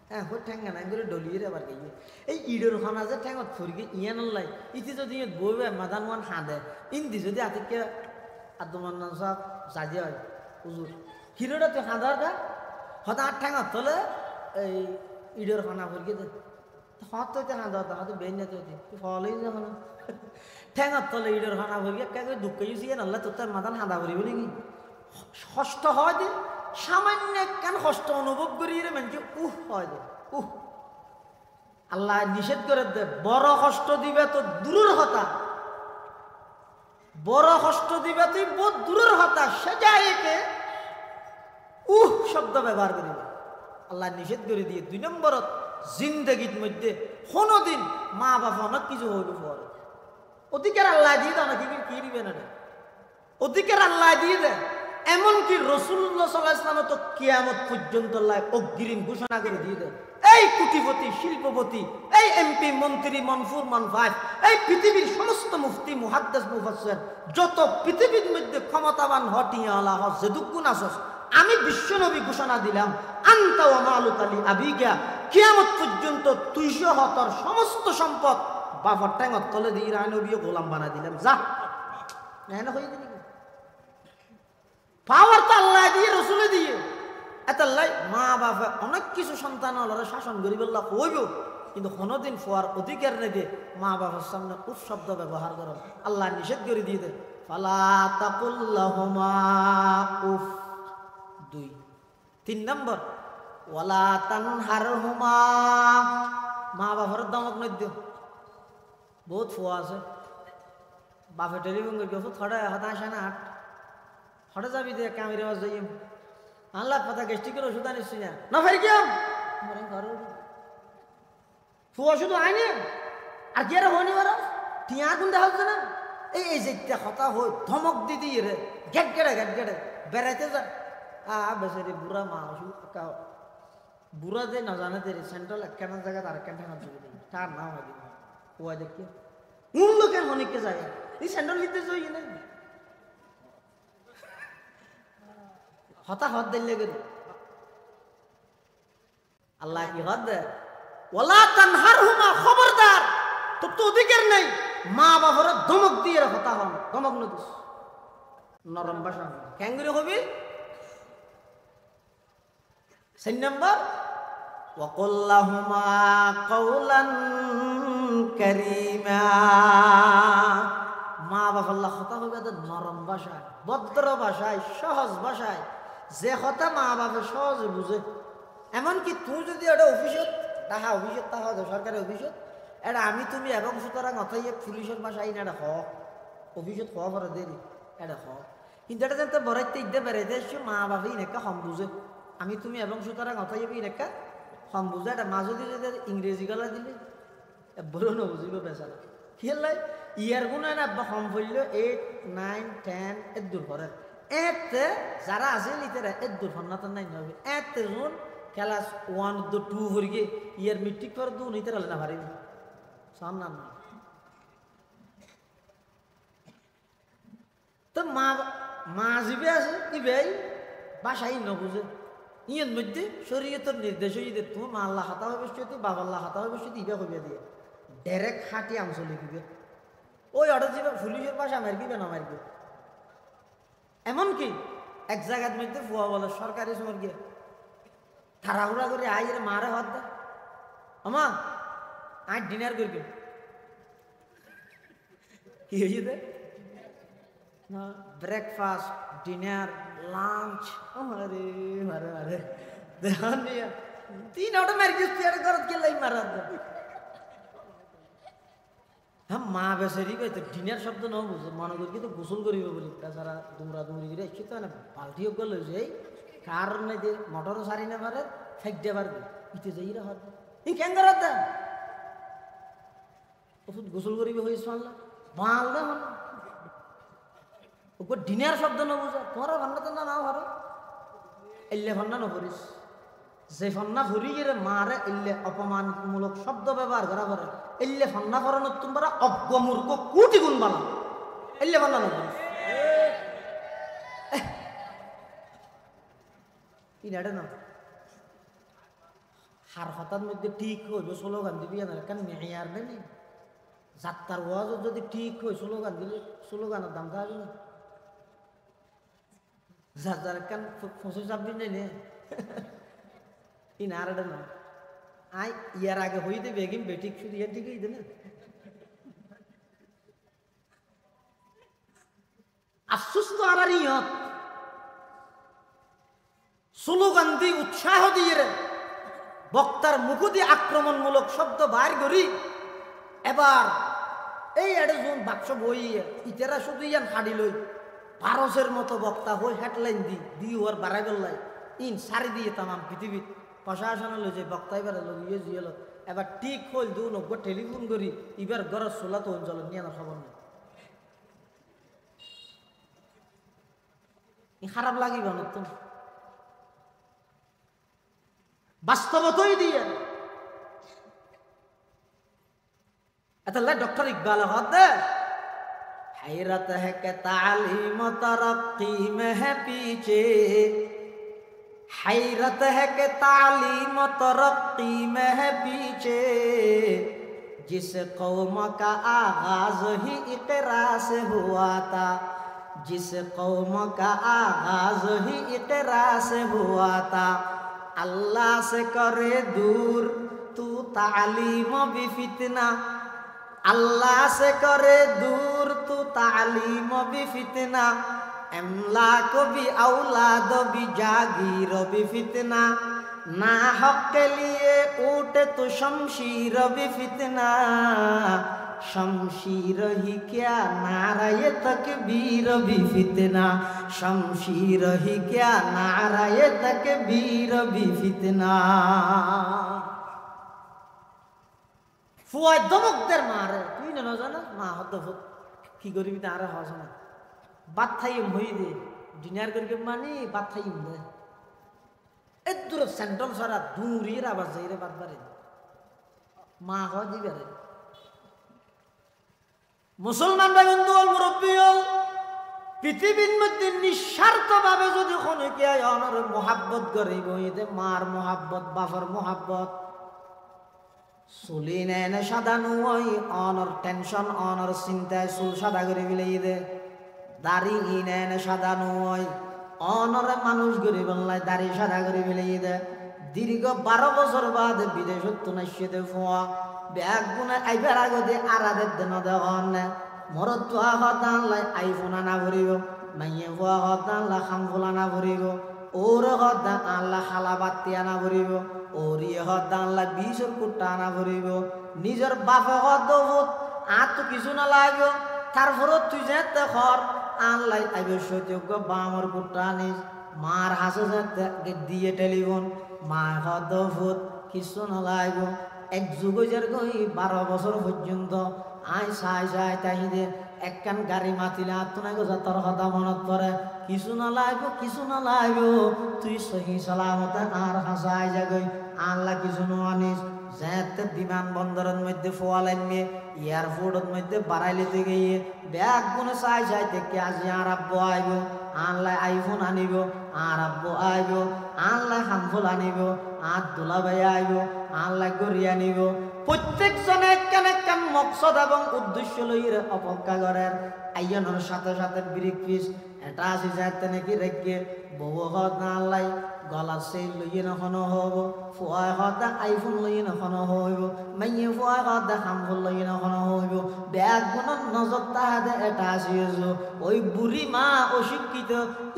হ্যাঁ হো ঠেঙ্গা নাই করে ডলিয়ে আবার গিয়ে এই ইডর খানা যে ঠেঙত ফুরগে ইয়ান লাই ইতি যদি বইবে মাদান ওয়ান হাঁদে ইন্দি যদি আতিকে আদমান সব সাজে হয় হুজুর হিরোটা তুই হাঁদার দা হতা আর ঠেঙত তোলে এই ইডর খানা ফুরগে দে হত তো হাঁদা হতো বেন তুই ফলেই যখন ঠেঙত তোলে ইডর খানা ফুরগে কে দুঃখ ইউসি নাল্লা তোর তার মাদান হাঁদা ফুরিব নাকি ষষ্ঠ হয় যে সামান্য কেন কষ্ট অনুভব করি রে মানে উহ হয় দে উহ আল্লাহ নিষেধ করে দে বড় কষ্ট দিবে তো দূরের হতা বড় কষ্ট দিবে তুই বহুত দূরের হতা সে যাইকে উহ শব্দ ব্যবহার করিবে আল্লাহ নিষেধ করে দিয়ে 2 নম্বরত জিন্দগির মধ্যে কোনোদিন মা বাবা অনেক কিছু হইবে পরে অধিকার আল্লাহ দিয়ে দাও না কি দিবে না অধিকার আল্লাহ দিয়ে দেয় এমনকি রাসূলুল্লাহ সাল্লাল্লাহু আলাইহি ওয়াসাল্লাম তো কিয়ামত পর্যন্ত অগ্রিম ঘোষণা করে দিয়ে দেন এই কোটিপতি শিল্পপতি এই এমপি মন্ত্রী মনফুর মনফাত এই পৃথিবীর সমস্ত মুফতি মুহাদ্দিস মুফাসসির যত পৃথিবীর মধ্যে ক্ষমতাবান হটিয়ালা হযদুকুন আসস আমি বিশ্বনবী ঘোষণা দিলাম আনতা ওয়া মালুকা লি আবিকা কিয়ামত পর্যন্ত 270 সমস্ত সম্পদ বাবার ঠ্যাঙত তলে দিয়ে নবীও গোলাম বানাই দিলাম যা না হয়ে গেল পাওয়ার তো আল্লাহ দিয়ে রসুলে দিয়ে এত মা বাবা অনেক কিছু সন্তান শাসন করি বললা হইব কিন্তু কোনোদিন ফোয়ার অধিকার নেই দিয়ে মা বাবার সামনে উফ শব্দ ব্যবহার করো আল্লাহ নিষেধ করে দিয়ে দে ফালা তাকুল্লাহুমা উফ 2 3 নম্বর ওয়ালা তানহারহুমা মা বাবার দমক নই দিও বহুত ফোয়া আছে বাপে টেলিফোন করে থোড়া হতাশা না হঠাৎ যাবি দে কামের আওয়াজ যাই আল্লাহ পাতা গ্যাস্ট্রিকের ওষুধ আনিস না ফের কি ফুয়া শুধু আইনি আর কি আর হয়নি বারা টিয়া কোন দেখা হচ্ছে না এই যে কথা হই ধমক দি দিয়ে রে ঘেট গেড়ে বেড়াইতে যা বেচারি বুড়া মা বুড়া যে না জানে তে সেন্ট্রাল একখান জায়গা আর একখান ঠান্ডা চলে দিই তার নাম হয় ফুয়া দেখি কোন লোকের অনেককে যায় এই সেন্ট্রাল লিখতে যাই না হতাহত দিলে গেল আল্লাহ কি হদ দে ওয়ালা তানহারহুমা খবরদার তোর তো অধিকার নেই মা বাবার ধমক দিয়ে কথা হন, ধমক নদিস নরম ভাষা ক্যাঙ্গুরি হবি। 4 নম্বর ওয়াকুল্লাহুমা কাওলান কারীমা, মা বাবার কথা হবে নরম ভাষায়, ভদ্র ভাষায়, সহজ ভাষায়, যে কথা মা বাবা সহজে বুঝে। এমনকি তুই যদি এটা অফিসত তাহা অফিসত তাহা সরকারি অফিসত এটা আমি তুমি এবং সুতরাং অথাই পুলিশের ভাষায় না এটা হ অফিসত হওয়া পরে দেরি এটা হ, কিন্তু এটা যেন বরাইতে ইদে বেড়াইতে মা বাবা ইনেকা হম বুঝে আমি তুমি এবং সুতরাং অথাই ইনেকা হম বুঝে। এটা মা যদি ইংরেজি গলা দিলে বলো না বুঝিব বেচারা কি লাই ইয়ার গুণ না আব্বা হম বললো 8, 9, 10 এর দূর করে এতে যারা আছে লিটারা এর দূর ফন্নাত নাই হবে এতে জুন ক্লাস 1 2 হয়ে গিয়ে ইয়ার মেট্রিক পর দু নিতে পারলে না পারিবি সামনে না। তো মা জিবে আছে কি ভাই বাসাই নবুঝে ইয়ের মধ্যে শরীয়তের নির্দেশ হয়ে যে তুমি মা আল্লাহ হাতা হবে তুই বাবা আল্লাহ হাতা হবে ইবা হইয়া দিয়ে ডাইরেক্ট খাটি আমস লিখিবে ওই অর্ডার যাবে পুলিশের বাসা মারবিবে না মারবে। এমনকি এক জায়গার মধ্যে ফুয়া বলে সরকারি সময় গিয়ে তাড়াহুড়া করে আইরে মারে হাত দেয় আমা আজ ডিনার করবে কি হয়েছে দে ব্রেকফাস্ট ডিনার লাঞ্চ আরে মারে মারে দেখান দিয়া 3 অটো মার গিয়ে পেয়ার করত কে লাই মারা হ্যাঁ মা বেচারি ভাই তো ডিনার শব্দ ন বুঝে মনে করি কিন্তু গোসল করিবে বলি তাছাড়া দুমরা দুমরি করে এসে তো না পাল্টিও গেল যে কার নাই যে মোটরও সারি না পারে ফেক দিয়ে পারবে ইতে যাই রা হাত ই কেন করাত দা ওষুধ গোসল করিবে হয়ে শুনলা মাল দা মানে ওপর ডিনার শব্দ ন বুঝা তোমার ভান্না তো না নাও হারো এল্লে ভান্না ন করিস যে ফান্না ভরি গেলে মারে এল্লে অপমানমূলক শব্দ ব্যবহার করা করে এল্লে ফান্না করানো তোমরা অজ্ঞমূর্খ কোটি গুণ বানা এল্লে ফান্না না করিস ইনারে না হার হতার মধ্যে ঠিক হইব স্লোগান দিবি না কেন মেয়ার নেই যাত্রার ওয়াজ যদি ঠিক হয় স্লোগান দিলে স্লোগানের দাম থাকবে না যার কেন 25-26 নেই নে ইনারে না আই ইয়ার আগে হইতে বেগিন বেটিক শুধু ইয়ার দিকেই দে না আফসোস তো আর ইয়ত স্লোগান দিয়ে উৎসাহ দিয়ে বক্তার মুখ দিয়ে আক্রমণমূলক শব্দ বাইর করি এবার এই এডজন বাক্স বই ইতেরা শুধু ইয়ান হাডি লই ভারসের মতো বক্তা হই হেডলাইন দি ওর বাড়াই বেল্লাই ইন সারি দিয়ে তামাম পৃথিবী প্রশাসন হলো যে বক্তা এবার ইয়ে জিয়েল এবার ঠিক হইল দু নব্য টেলিফোন করি এবার গরজ চোলা তো অঞ্চল নিয়ে না খবর নেই খারাপ লাগিব না তো বাস্তবতই দিয়ে अतल्ला डॉक्टर इकबाल होते हैरत है कि तालीम तरक्की में है पीछे हैरत है कि तालीम तरक्की में है पीछे जिस कौम का आगाज ही इकरा से हुआ था जिस कौम का आगाज ही इकरा से हुआ था अल्लाह से करे दूर तू तालीम भी फितना अल्लाह से करे दूर तू तालीम भी फितना अमलाक भी औलाद भी जागीर भी फितना ना हक के लिए उठे तो शमशीर भी फितना शमशीर ही क्या नाराये तकबीर भी फितना शमशीर ही क्या नाराये तकबीर भी फितना ফুয়ায় দমকদের মারে তুই না জানা মা হত কি করবি না আরে হস না বাদ থাইম হই দে ডিনার করকে মানি বাদ থাইম দে এদুর সেন্ট্রাল সারা দূরের আবার যাইরে বাদ বারে মা হয় দিবে রে মুসলমান ভাই বন্ধু হল মুরব্বী হল পৃথিবীর মধ্যে নিঃস্বার্থভাবে যদি কোনো কে অনর মোহাব্বত করিব এতে মার মোহাব্বত বাবার মোহাব্বত চুলি নেনে সাদানো ওই অনর টেনশন অনর চিন্তায় চুল সাদা করে বিলাই দে। দাড়ি নেনে সাদানো ওই অনরে মানুষ করে বললাই দাড়ি সাদা করে বিলাই দে। দীর্ঘ 12 বছর বাদ বিদেশত নাইশে ফোয়া ব্যাগ গুনে আইবার আগতে আরাদের দেন দেওয়ান মরত তোয়া হতান লাই আইফোন আনা ভরিব মাইয়ে ফোয়া হতান লা খামফুল আনা ভরিব ওর হতান আল্লাহ খালা বাতি আনা ভরিব ওরিয়ে হতান আল্লাহ 20 কোটি আনা ভরিব নিজের বাপে হত আর তো কিছু না লাগবে তারপরও তুই যেতে খর আল্লাহ আইবে সত্যজ্ঞ বামর কোটি আনিস মার হাসে যেতে দিয়ে টেলিফোন মা হত ভূত কিছু না লাগবে এক যুগের গই 12 বছর পর্যন্ত আই সাই সাই তাহিদে একখান গাড়ি মাতিলে আত্মনাই গোজা তোর কথা মনত পড়ে কিছু না লাগবে তুই সহি সালামতে আর হাসাই যাগই আল্লাহ কিছু আনিস যেতে বিমানবন্দরের মধ্যে ফোয়ালাইন মেয়ে এয়ারপোর্টের মধ্যে বাড়াইলেতে গিয়ে ব্যাগ গুনে চাই চাই থেকে আজি আর আব্বু আইব আল্লাহ আইফোন আনিব আর আব্বু আইব আল্লাহ হামফুল আনিব আর দুলাভাই আইব আল্লাহ গড়িয়ে আনিব প্রত্যেকজনে একখান মকসদ এবং উদ্দেশ্য লইয়ে অপেক্ষা করেন আইয়নের সাথে সাথে ব্রিক পিস এটা আসি যাতে নাকি রেখে বউ হত না আল্লাহ গলা সেই লইয়ে নখনো হব ফুয়াই হত আইফোন লইয়ে নখনো হইব মাইয়ে ফুয়াই হত হামফুল লইয়ে নখনো হইব ব্যাগ গুণত নজর তাহাতে এটা আসিয়েছো ওই বুড়ি মা অশিক্ষিত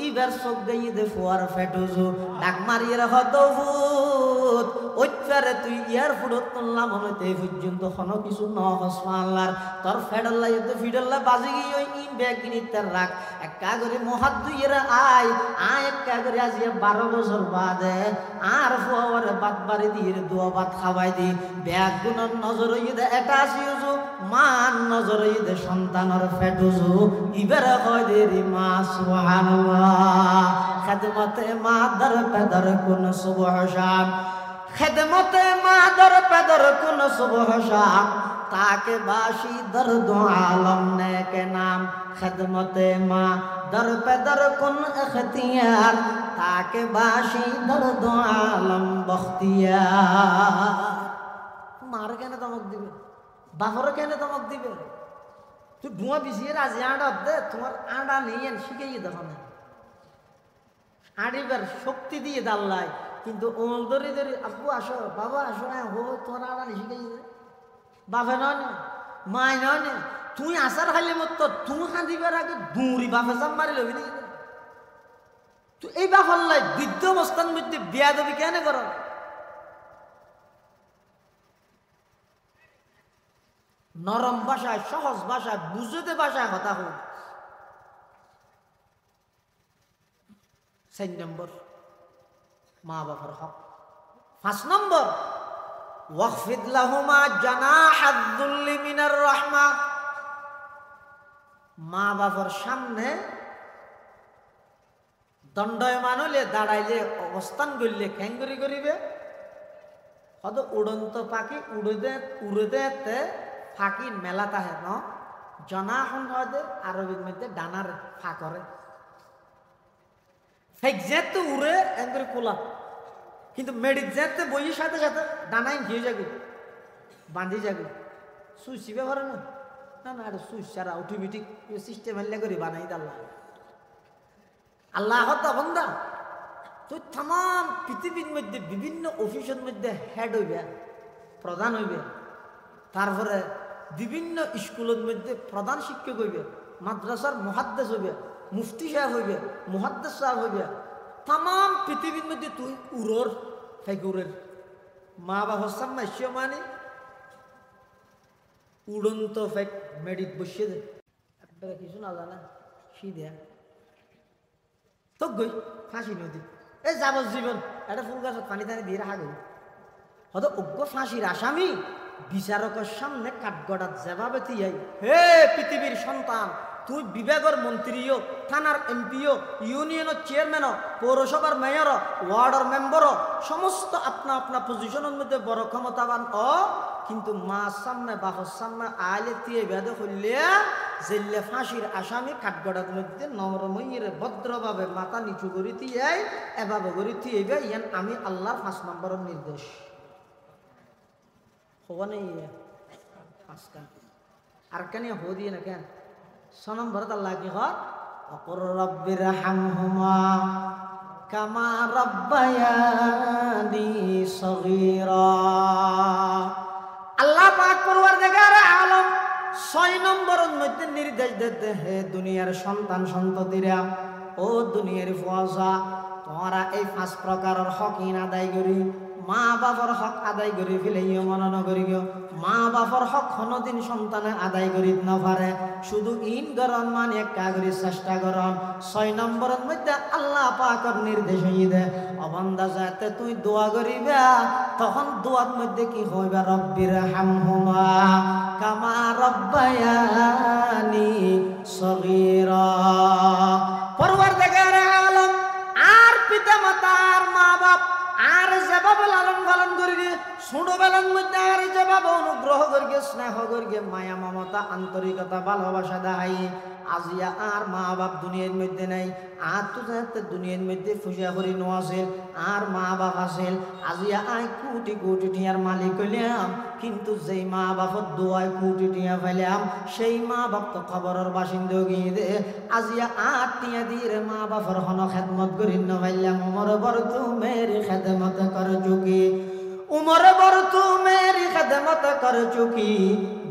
ইবার চোখ গাইয়ে দে ফুয়ার ফেটুছো ডাক মারিয়ে হত ভূত ওইটারে তুই এয়ারপোর্টত তুললাম হইতে পর্যন্ত কোনো কিছু নহসমাল্লার তোর ফেডাল্লা এতে ফিডাল্লা বাজি গিয়ে ওই ইন ব্যাগ কিনিতে রাখ একা করে মহাত দুইয়েরা আয় একা করে আজিয়ে 12 বছর বাদে আর ফুয়ারে বাদ বাড়ি দিয়ে দোয়া ভাত খাওয়াই দি ব্যাগ গুণর নজর হইয়ে দে এটা আসিয়েছো মান নজর হইয়ে দে সন্তানের ফেটুছো ইবারে হয় দে রে মা সুবহানাল্লাহ খেদমতে মা দর পেদর কোন সুবহ শাম খেদমতে মা দর পেদর কোন সুবহ শাম তাকে বাসি দর্দ আলম নে के नाम খেদমতে মা दर पे दर कुन इख्तियार ताके बाशी दर्द आलम बख्तियार मार केने दमक दिबे बाफर केने दमक दिबे তুই ধোঁয়া বিছিয়ে রাজি আঁড়া দে তোমার আঁড়া নিয়ে শিখেই দেখো না আঁড়িবার শক্তি দিয়ে দাল্লাই কিন্তু ওল ধরে ধরে আব্বু আসো বাবা আসো না হো তোমার আঁড়া নি শিখেই দে বাপে নয় মায় নয় তুই আসার খাইলে মত তুই কাঁদিবার আগে দৌড়ি বাপে চাপ মারি লবি নাকি তুই এই বাপার লাই বৃদ্ধ অবস্থার মধ্যে বিয়া দেবি কেন কর নরম ভাষায় সহজ ভাষায় বুঝতে ভাষায় কথা হোক 4 নম্বর মা বাবার হক 5 নম্বর ওয়াখফিদ লাহুমা জানাহাদ যুল্লি মিনার রাহমা মা বাবার সামনে দণ্ডায়মান হলে দাঁড়াইলে অবস্থান করলে খ্যাঙ্গুরি করিবে হয়ত উড়ন্ত পাখি উড়ে দেতে ফাঁকি মেলা তাহে ন জনাহন হয়তো আরবির মধ্যে ডানার ফা করে যেতে উড়ে এঙ্গুরি কোলা কিন্তু মেডিক যেতে বইয়ের সাথে সাথে ডানাই ঘিয়ে যাবে বাঁধি যাবে সুইচি ব্যবহার না না না এটা সুইচ ছাড়া অটোমেটিক সিস্টেম হেললে করে বানাই দাল্লা আল্লাহ বন্ধা তুই তাম পৃথিবীর মধ্যে বিভিন্ন অফিসের মধ্যে হেড হইবে প্রধান হইবে তারপরে বিভিন্ন স্কুলের মধ্যে প্রধান শিক্ষক হইবে মাদ্রাসার মুহাদ্দিস হইবে মুফতি সাহেব হইবে মুহাদ্দিস সাহেব হইবে তাম পৃথিবীর মধ্যে তুই উড়োর ফেগুরের মা বাবার সামনে মানে উড়ন্ত ফেক মেডিট বসিয়ে দে একবারে কিছু না জানা সি দেয়া তো গই ফাঁসি নদী এই যাবজ্জীবন একটা ফুল গাছত পানি টানি দিয়ে রাখা গই হয়তো অজ্ঞ ফাঁসির আসামি বিচারকের সামনে কাঠগড়াত যেভাবে তিয়াই হে পৃথিবীর সন্তান তুই বিভাগের মন্ত্রীও থানার এমপিও ইউনিয়নের চেয়ারম্যানও পৌরসভার মেয়র ওয়ার্ডের মেম্বারও সমস্ত আপনা আপনা পজিশনের মধ্যে বড় ক্ষমতাবান কিন্তু মা সামনে বাপর সামনে আইলে তিয়ে বেদে হইলে জেলে ফাঁসির আসামি কাঠগড়ার মধ্যে নরময়ীর ভদ্রভাবে মাথা নিচু করি তিয়াই এভাবে করি তিয়াইবে ইয়ান আমি আল্লাহর 5 নম্বরের নির্দেশ হবানি পাঁচখান আর কেন হো দিয়ে না কেন সনম ভরত আল্লাহ কি হর অকুর রব্বির হামহুমা কামা রব্বায়ানি সগীরা। আল্লাহ পাক পরওয়ারদিগার আলম 6 নম্বরের মধ্যে নির্দেশ দিতে হে দুনিয়ার সন্তান সন্ততিরা ও দুনিয়ার ফুয়াশা তোমরা এই 5 প্রকারের হক আদায় করি মা বাবার হক আদায় করি ফেলেইও মনে নকরি গো মা বাবার হক কোনদিন সন্তানে আদায় করি না পারে শুধু ইন গরম মানে একটা করে চেষ্টা করন 6 নম্বরের মধ্যে আল্লাহ পাকের নির্দেশ দে অবান্দা যাতে তুই দোয়া করিবা তখন দোয়ার মধ্যে কি হইবা রব্বির হামহুমা কামা রব্বায়ানি সগীরা। পরওয়ারদিগার আলম আর পিতা মাতা আর মা বাপ আর যেভাবে লালন পালন করিগে ছোটবেলার মধ্যে আর যেভাবে অনুগ্রহ করিগে স্নেহ করিগে মায়া মমতা আন্তরিকতা ভালোবাসা দেখাই আজিয়া আর মা বাপ দুনিয়ার মধ্যে নাই আর তো যাতে দুনিয়ার মধ্যে ফুসিয়া করি নো আসেল আর মা বাপ আসেল আজিয়া আই কোটি কোটি টিয়ার মালিক হইলাম কিন্তু যেই মা বাপর দোয়ায় কোটি টিয়া পাইলাম সেই মা বাপ তো খবরের বাসিন্দা গিয়ে দে আজিয়া আর টিয়া দিয়ে মা বাপর হন খেদমত করি ন পাইলাম উমর বড় তুমের খেদমত কর চুকি उमर बर तू मेरी खदमत कर चुकी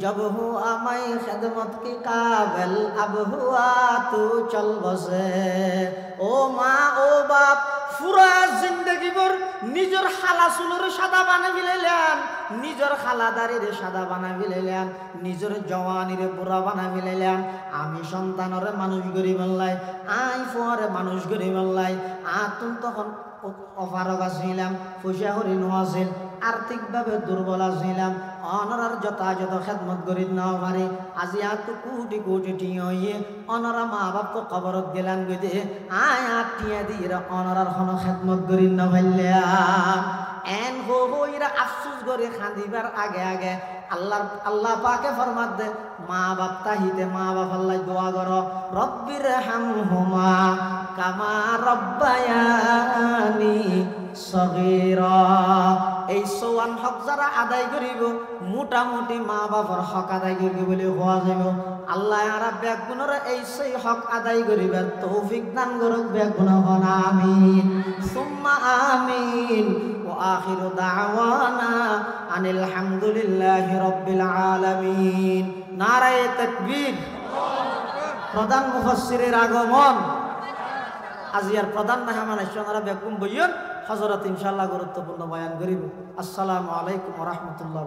जब हुआ मैं खदमत की काबिल अब हुआ तू चल बसे। ओ माँ ओ बाप পুরা জিন্দগি ভর নিজের খালা চুলের সাদা বানা ফেলাইলেন নিজের খালাদারির সাদা বানা ফেলাইলেন নিজের জওয়ানির বুড়া বানা ফেলাইলেন আমি সন্তানরে মানুষ গরি বললাই আই পরে মানুষ গরি বললাই আতুন তখন অপারগ ছিলাম পয়সা হরি নোয়াছিল আর্থিকভাবে দুর্বল ছিলাম অনরার যথাযথ খেদমত করি নাও পারি আজি আত কোটি কোটি টিয়া হইয়ে অনরা মা বাপ তো কবরত গেলাম গিয়ে আয় আর টিয়া দিয়ে অনরার কোনো খেদমত করি না ভাইলাম এন হইরা আফসুস করে খান্দিবার আগে আগে আল্লাহ পাকে ফরমাত দে মা বাপ তাহিতে মা বাপ আল্লাহ দোয়া করো রব্বির হামহুমা কামা রব্বায়ানি সগীরা। এই সোয়ান হক যারা আদায় করিব মোটামুটি মা বাবার হক আদায় করিব বলে হওয়া যাব আল্লাহ আরা ব্যাগুণর এই সেই হক আদায় করিবার তৌফিক দান করুক ব্যাগুণ হন আমিন সুম্মা আমিন ওয়া আখিরু দাওয়ানা আনিল হামদুলিল্লাহি রাব্বিল আলামিন। নারায়ে তাকবীর। প্রধান মুফাসসিরের আগমন আজিয়ার প্রধান মেহমান আসনারা বেগম বইয়ন হযরত ইনশাআল্লাহ গুরুত্বপূর্ণ বয়ান করিব। আসসালামু আলাইকুম ওয়া রাহমাতুল্লাহ।